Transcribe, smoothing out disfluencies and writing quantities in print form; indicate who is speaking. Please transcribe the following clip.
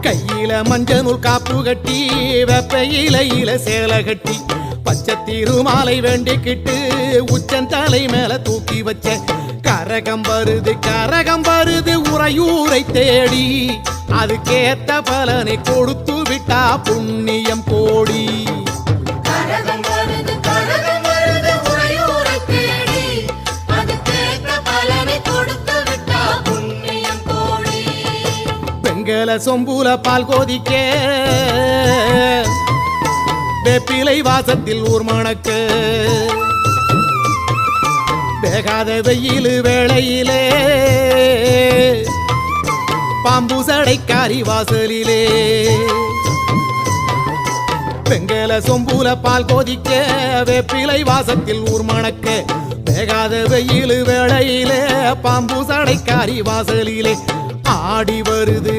Speaker 1: கையில மஞ்சள் நூல் காப்பு கட்டி வெப்பையில சேலை கட்டி பச்சை திருமாலை வேண்டிக்கிட்டு உச்சந்தலை மேல தூக்கி வச்ச கரகம் வருது உறையூரை தேடி அதுக்கேத்த பலனை கொடுத்து விட்டா புண்ணியம் கோடி. பெங்கல சொம்புல பால் கோதிக்க வேப்பிலை வாசத்தில் ஊர் மணக்கு வேகாத வெயில் வேளையிலே பாம்பு சடைக்காரி வாசலிலே பெங்கல சொம்புல பால் கோதிக்க வேப்பிலை வாசத்தில் ஊர் மணக்க வேகாத வெயில் வேளையிலே பாம்பு சடைக்காரி வாசலிலே ஆடி வருது